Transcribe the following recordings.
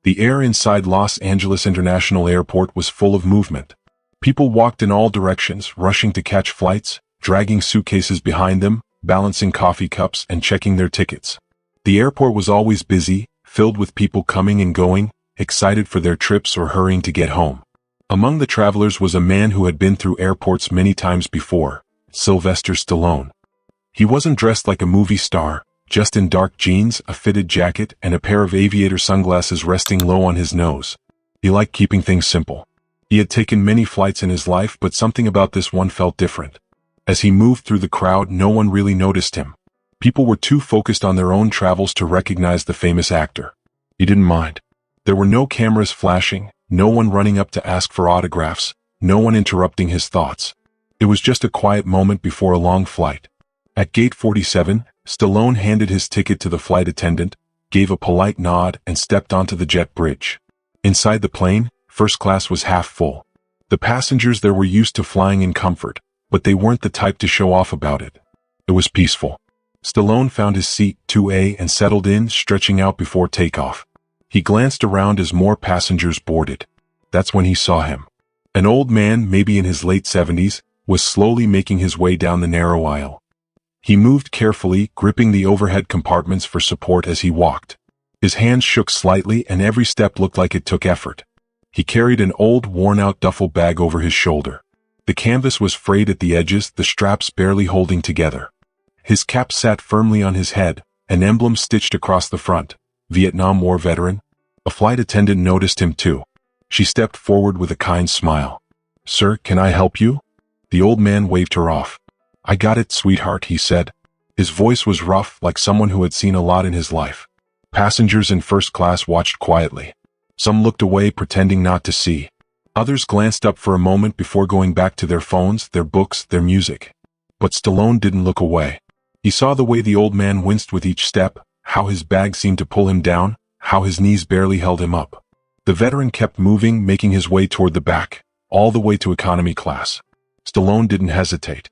The air inside Los Angeles International Airport was full of movement. People walked in all directions, rushing to catch flights, dragging suitcases behind them, balancing coffee cups and checking their tickets. The airport was always busy, filled with people coming and going, excited for their trips or hurrying to get home. Among the travelers was a man who had been through airports many times before, Sylvester Stallone. He wasn't dressed like a movie star, just in dark jeans, a fitted jacket, and a pair of aviator sunglasses resting low on his nose. He liked keeping things simple. He had taken many flights in his life, but something about this one felt different. As he moved through the crowd, no one really noticed him. People were too focused on their own travels to recognize the famous actor. He didn't mind. There were no cameras flashing, no one running up to ask for autographs, no one interrupting his thoughts. It was just a quiet moment before a long flight. At gate 47, Stallone handed his ticket to the flight attendant, gave a polite nod, and stepped onto the jet bridge. Inside the plane, first class was half full. The passengers there were used to flying in comfort, but they weren't the type to show off about it. It was peaceful. Stallone found his seat, 2A, and settled in, stretching out before takeoff. He glanced around as more passengers boarded. That's when he saw him. An old man, maybe in his late 70s, was slowly making his way down the narrow aisle. He moved carefully, gripping the overhead compartments for support as he walked. His hands shook slightly and every step looked like it took effort. He carried an old, worn-out duffel bag over his shoulder. The canvas was frayed at the edges, the straps barely holding together. His cap sat firmly on his head, an emblem stitched across the front. Vietnam War veteran. A flight attendant noticed him too. She stepped forward with a kind smile. "Sir, can I help you?" The old man waved her off. "I got it, sweetheart," he said. His voice was rough, like someone who had seen a lot in his life. Passengers in first class watched quietly. Some looked away, pretending not to see. Others glanced up for a moment before going back to their phones, their books, their music. But Stallone didn't look away. He saw the way the old man winced with each step, how his bag seemed to pull him down, how his knees barely held him up. The veteran kept moving, making his way toward the back, all the way to economy class. Stallone didn't hesitate.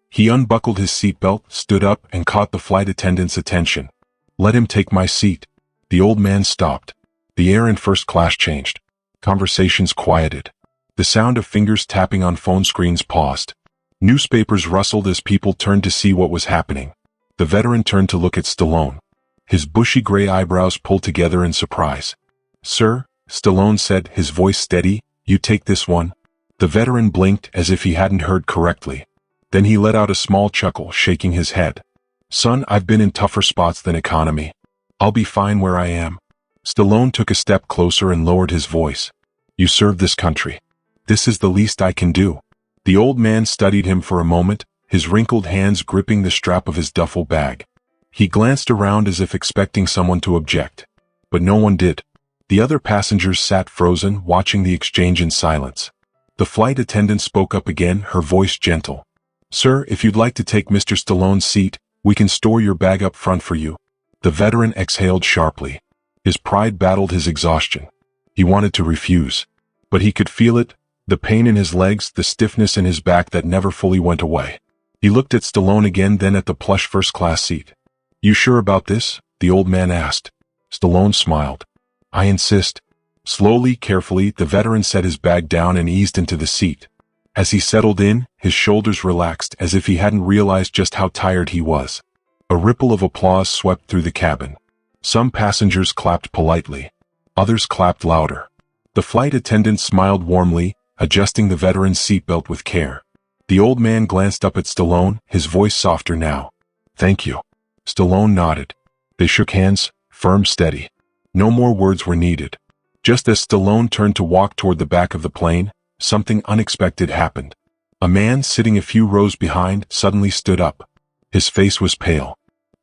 He unbuckled his seatbelt, stood up, and caught the flight attendant's attention. "Let him take my seat." The old man stopped. The air in first class changed. Conversations quieted. The sound of fingers tapping on phone screens paused. Newspapers rustled as people turned to see what was happening. The veteran turned to look at Stallone. His bushy gray eyebrows pulled together in surprise. "Sir," Stallone said, his voice steady, "you take this one." The veteran blinked as if he hadn't heard correctly. Then he let out a small chuckle, shaking his head. "Son, I've been in tougher spots than economy. I'll be fine where I am." Stallone took a step closer and lowered his voice. "You serve this country. This is the least I can do." The old man studied him for a moment, his wrinkled hands gripping the strap of his duffel bag. He glanced around as if expecting someone to object. But no one did. The other passengers sat frozen, watching the exchange in silence. The flight attendant spoke up again, her voice gentle. "Sir, if you'd like to take Mr. Stallone's seat, we can store your bag up front for you." The veteran exhaled sharply. His pride battled his exhaustion. He wanted to refuse. But he could feel it, the pain in his legs, the stiffness in his back that never fully went away. He looked at Stallone again, then at the plush first-class seat. "You sure about this?" the old man asked. Stallone smiled. "I insist." Slowly, carefully, the veteran set his bag down and eased into the seat. As he settled in, his shoulders relaxed as if he hadn't realized just how tired he was. A ripple of applause swept through the cabin. Some passengers clapped politely. Others clapped louder. The flight attendant smiled warmly, adjusting the veteran's seatbelt with care. The old man glanced up at Stallone, his voice softer now. "Thank you." Stallone nodded. They shook hands, firm, steady. No more words were needed. Just as Stallone turned to walk toward the back of the plane, something unexpected happened. A man sitting a few rows behind suddenly stood up. His face was pale.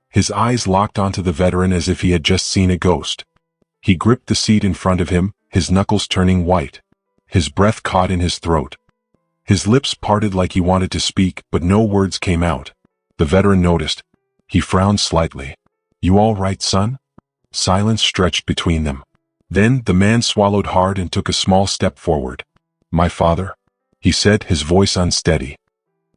His eyes locked onto the veteran as if he had just seen a ghost. He gripped the seat in front of him, his knuckles turning white. His breath caught in his throat. His lips parted like he wanted to speak, but no words came out. The veteran noticed. He frowned slightly. "You all right, son?" Silence stretched between them. Then the man swallowed hard and took a small step forward. "My father?" he said, his voice unsteady.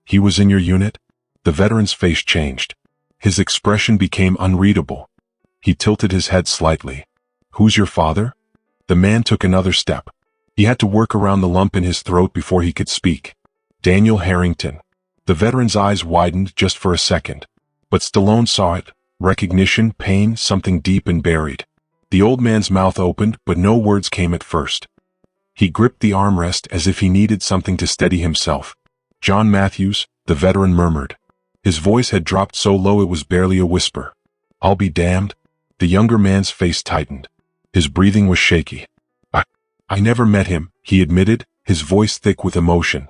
"He was in your unit?" The veteran's face changed. His expression became unreadable. He tilted his head slightly. "Who's your father?" The man took another step. He had to work around the lump in his throat before he could speak. Daniel Harrington. The veteran's eyes widened just for a second. But Stallone saw it. Recognition, pain, something deep and buried. The old man's mouth opened, but no words came at first. He gripped the armrest as if he needed something to steady himself. John Matthews, the veteran murmured. His voice had dropped so low it was barely a whisper. I'll be damned. The younger man's face tightened. His breathing was shaky. I never met him, he admitted, his voice thick with emotion.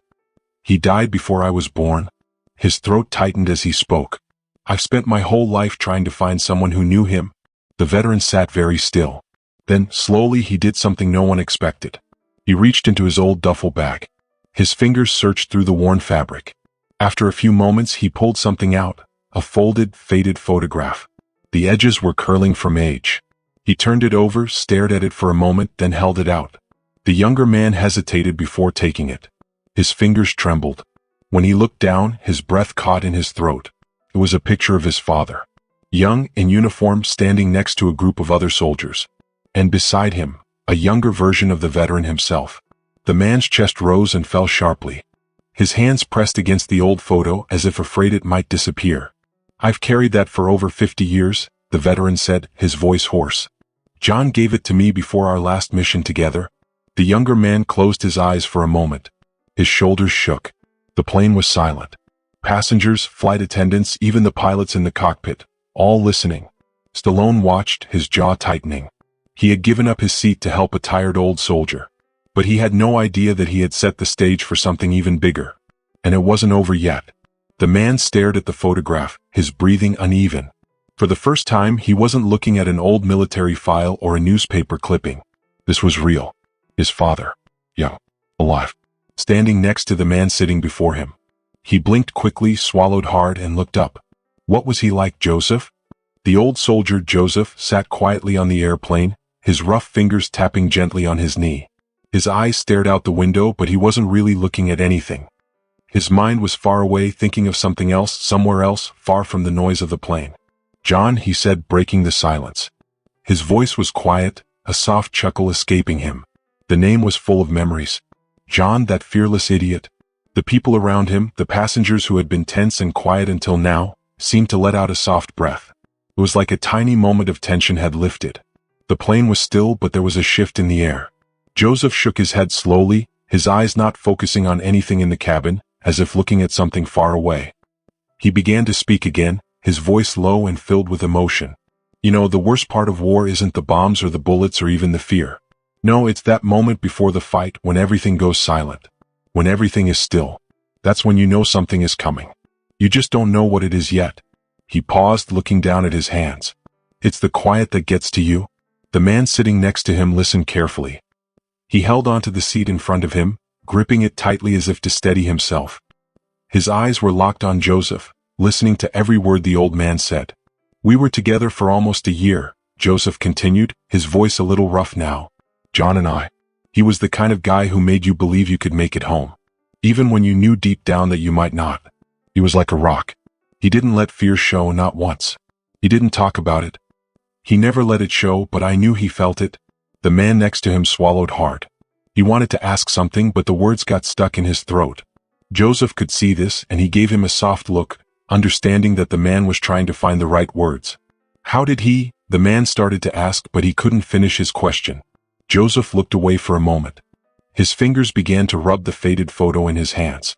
He died before I was born. His throat tightened as he spoke. I've spent my whole life trying to find someone who knew him. The veteran sat very still. Then, slowly, he did something no one expected. He reached into his old duffel bag. His fingers searched through the worn fabric. After a few moments, he pulled something out, a folded, faded photograph. The edges were curling from age. He turned it over, stared at it for a moment, then held it out. The younger man hesitated before taking it. His fingers trembled. When he looked down, his breath caught in his throat. It was a picture of his father. Young, in uniform, standing next to a group of other soldiers. And beside him, a younger version of the veteran himself. The man's chest rose and fell sharply. His hands pressed against the old photo as if afraid it might disappear. I've carried that for over 50 years, the veteran said, his voice hoarse. John gave it to me before our last mission together. The younger man closed his eyes for a moment. His shoulders shook. The plane was silent. Passengers, flight attendants, even the pilots in the cockpit, all listening. Stallone watched, his jaw tightening. He had given up his seat to help a tired old soldier. But he had no idea that he had set the stage for something even bigger. And it wasn't over yet. The man stared at the photograph, his breathing uneven. For the first time, he wasn't looking at an old military file or a newspaper clipping. This was real. His father. Young. Alive. Standing next to the man sitting before him. He blinked quickly, swallowed hard, and looked up. What was he like, Joseph? The old soldier, Joseph, sat quietly on the airplane, his rough fingers tapping gently on his knee. His eyes stared out the window, but he wasn't really looking at anything. His mind was far away, thinking of something else, somewhere else, far from the noise of the plane. John, he said, breaking the silence. His voice was quiet, a soft chuckle escaping him. The name was full of memories. John, that fearless idiot. The people around him, the passengers who had been tense and quiet until now, seemed to let out a soft breath. It was like a tiny moment of tension had lifted. The plane was still, but there was a shift in the air. Joseph shook his head slowly, his eyes not focusing on anything in the cabin, as if looking at something far away. He began to speak again, his voice low and filled with emotion. You know, the worst part of war isn't the bombs or the bullets or even the fear. No, it's that moment before the fight when everything goes silent. When everything is still. That's when you know something is coming. You just don't know what it is yet. He paused, looking down at his hands. It's the quiet that gets to you. The man sitting next to him listened carefully. He held onto the seat in front of him, gripping it tightly as if to steady himself. His eyes were locked on Joseph, listening to every word the old man said. We were together for almost a year, Joseph continued, his voice a little rough now. John and I. He was the kind of guy who made you believe you could make it home. Even when you knew deep down that you might not. He was like a rock. He didn't let fear show, not once. He didn't talk about it. He never let it show, but I knew he felt it. The man next to him swallowed hard. He wanted to ask something, but the words got stuck in his throat. Joseph could see this, and he gave him a soft look, understanding that the man was trying to find the right words. How did he? The man started to ask, but he couldn't finish his question. Joseph looked away for a moment. His fingers began to rub the faded photo in his hands.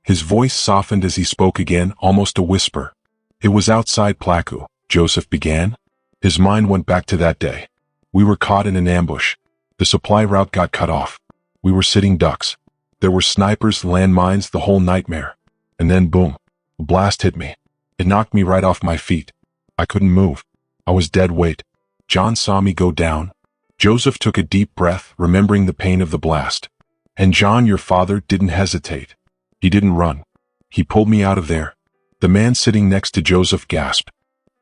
His voice softened as he spoke again, almost a whisper. It was outside Plaku, Joseph began. His mind went back to that day. We were caught in an ambush. The supply route got cut off. We were sitting ducks. There were snipers, landmines, the whole nightmare. And then boom, a blast hit me. It knocked me right off my feet. I couldn't move. I was dead weight. John saw me go down. Joseph took a deep breath, remembering the pain of the blast. And John, your father, didn't hesitate. He didn't run. He pulled me out of there. The man sitting next to Joseph gasped.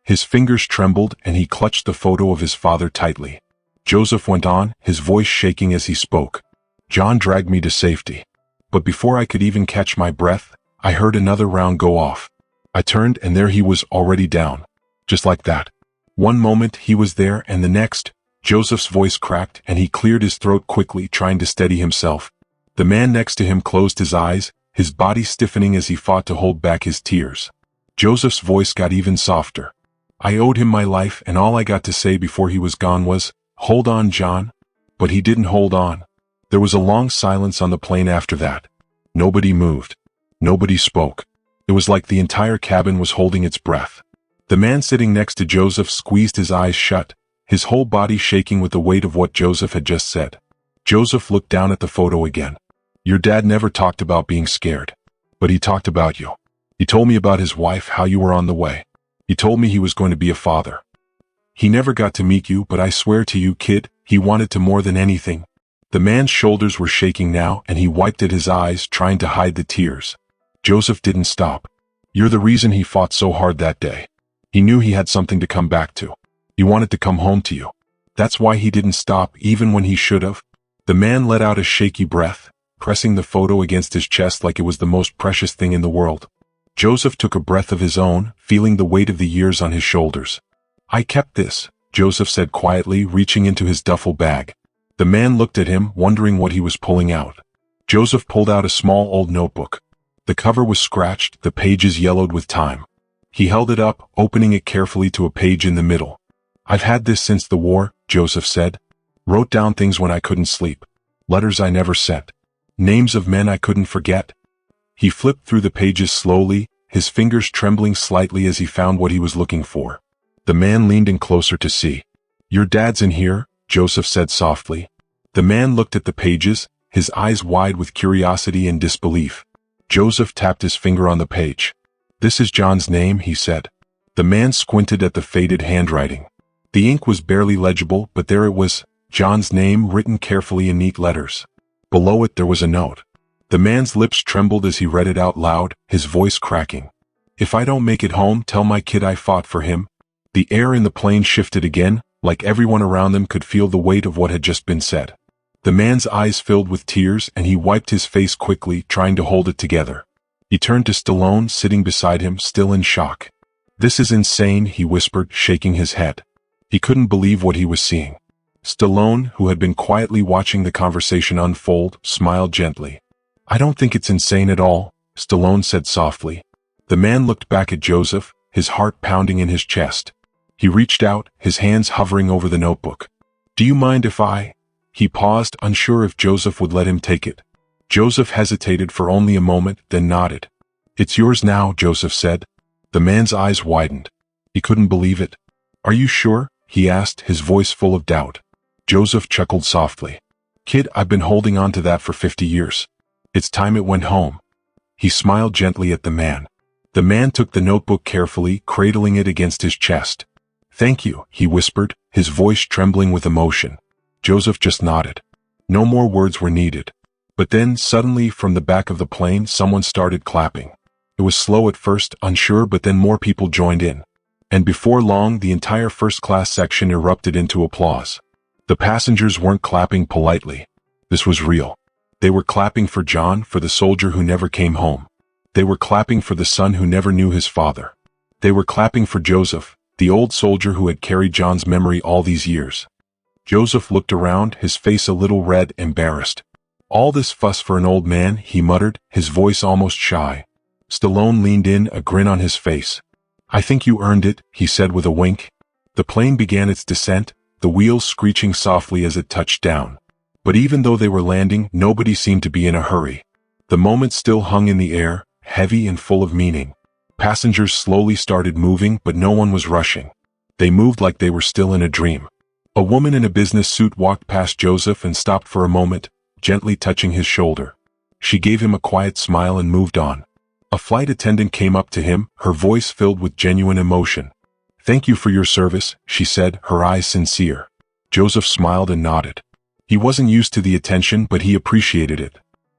His fingers trembled and he clutched the photo of his father tightly. Joseph went on, his voice shaking as he spoke. John dragged me to safety. But before I could even catch my breath, I heard another round go off. I turned and there he was already down. Just like that. One moment he was there and the next, Joseph's voice cracked and he cleared his throat quickly, trying to steady himself. The man next to him closed his eyes, his body stiffening as he fought to hold back his tears. Joseph's voice got even softer. I owed him my life, and all I got to say before he was gone was, "Hold on, John." But he didn't hold on. There was a long silence on the plane after that. Nobody moved. Nobody spoke. It was like the entire cabin was holding its breath. The man sitting next to Joseph squeezed his eyes shut, his whole body shaking with the weight of what Joseph had just said. Joseph looked down at the photo again. Your dad never talked about being scared. But he talked about you. He told me about his wife, how you were on the way. He told me he was going to be a father. He never got to meet you, but I swear to you, kid, he wanted to more than anything. The man's shoulders were shaking now, and he wiped at his eyes, trying to hide the tears. Joseph didn't stop. You're the reason he fought so hard that day. He knew he had something to come back to. He wanted to come home to you. That's why he didn't stop, even when he should have. The man let out a shaky breath, pressing the photo against his chest like it was the most precious thing in the world. Joseph took a breath of his own, feeling the weight of the years on his shoulders. I kept this, Joseph said quietly, reaching into his duffel bag. The man looked at him, wondering what he was pulling out. Joseph pulled out a small old notebook. The cover was scratched, the pages yellowed with time. He held it up, opening it carefully to a page in the middle. I've had this since the war, Joseph said. Wrote down things when I couldn't sleep. Letters I never sent. Names of men I couldn't forget. He flipped through the pages slowly, his fingers trembling slightly as he found what he was looking for. The man leaned in closer to see. Your dad's in here, Joseph said softly. The man looked at the pages, his eyes wide with curiosity and disbelief. Joseph tapped his finger on the page. This is John's name, he said. The man squinted at the faded handwriting. The ink was barely legible, but there it was, John's name written carefully in neat letters. Below it there was a note. The man's lips trembled as he read it out loud, his voice cracking. If I don't make it home, tell my kid I fought for him. The air in the plane shifted again, like everyone around them could feel the weight of what had just been said. The man's eyes filled with tears and he wiped his face quickly, trying to hold it together. He turned to Stallone, sitting beside him, still in shock. This is insane, he whispered, shaking his head. He couldn't believe what he was seeing. Stallone, who had been quietly watching the conversation unfold, smiled gently. I don't think it's insane at all, Stallone said softly. The man looked back at Joseph, his heart pounding in his chest. He reached out, his hands hovering over the notebook. Do you mind if I... He paused, unsure if Joseph would let him take it. Joseph hesitated for only a moment, then nodded. It's yours now, Joseph said. The man's eyes widened. He couldn't believe it. Are you sure? He asked, his voice full of doubt. Joseph chuckled softly. Kid, I've been holding on to that for 50 years. It's time it went home. He smiled gently at the man. The man took the notebook carefully, cradling it against his chest. Thank you, he whispered, his voice trembling with emotion. Joseph just nodded. No more words were needed. But then, suddenly, from the back of the plane, someone started clapping. It was slow at first, unsure, but then more people joined in. And before long, the entire first-class section erupted into applause. The passengers weren't clapping politely. This was real. They were clapping for John, for the soldier who never came home. They were clapping for the son who never knew his father. They were clapping for Joseph, the old soldier who had carried John's memory all these years. Joseph looked around, his face a little red, embarrassed. All this fuss for an old man, he muttered, his voice almost shy. Stallone leaned in, a grin on his face. I think you earned it, he said with a wink. The plane began its descent, the wheels screeching softly as it touched down. But even though they were landing, nobody seemed to be in a hurry. The moment still hung in the air, heavy and full of meaning. Passengers slowly started moving, but no one was rushing. They moved like they were still in a dream. A woman in a business suit walked past Joseph and stopped for a moment, gently touching his shoulder. She gave him a quiet smile and moved on. A flight attendant came up to him, her voice filled with genuine emotion. Thank you for your service, she said, her eyes sincere. Joseph smiled and nodded. He wasn't used to the attention, but he appreciated it.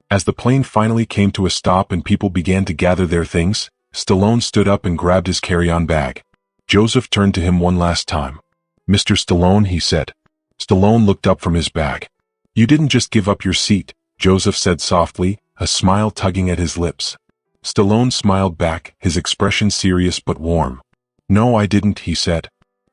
As the plane finally came to a stop and people began to gather their things, Stallone stood up and grabbed his carry-on bag. Joseph turned to him one last time. Mr. Stallone, he said. Stallone looked up from his bag. You didn't just give up your seat, Joseph said softly, a smile tugging at his lips. Stallone smiled back, his expression serious but warm. No, I didn't, he said.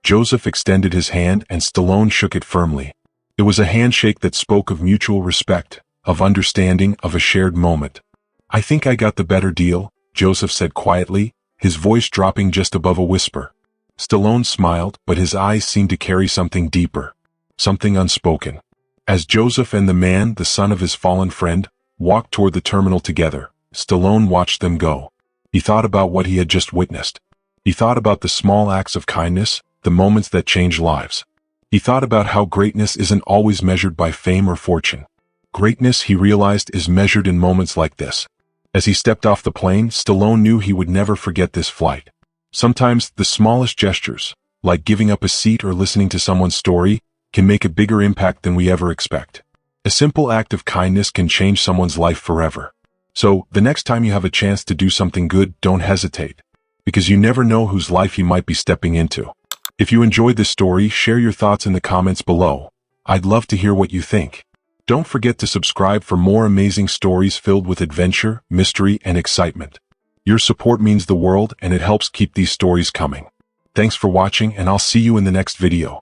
Joseph extended his hand and Stallone shook it firmly. It was a handshake that spoke of mutual respect, of understanding, of a shared moment. "I think I got the better deal," Joseph said quietly, his voice dropping just above a whisper. Stallone smiled, but his eyes seemed to carry something deeper, something unspoken. As Joseph and the man, the son of his fallen friend, walked toward the terminal together, Stallone watched them go. He thought about what he had just witnessed. He thought about the small acts of kindness, the moments that change lives. He thought about how greatness isn't always measured by fame or fortune. Greatness, he realized, is measured in moments like this. As he stepped off the plane, Stallone knew he would never forget this flight. Sometimes, the smallest gestures, like giving up a seat or listening to someone's story, can make a bigger impact than we ever expect. A simple act of kindness can change someone's life forever. So, the next time you have a chance to do something good, don't hesitate. Because you never know whose life you might be stepping into. If you enjoyed this story, share your thoughts in the comments below. I'd love to hear what you think. Don't forget to subscribe for more amazing stories filled with adventure, mystery, and excitement. Your support means the world and it helps keep these stories coming. Thanks for watching and I'll see you in the next video.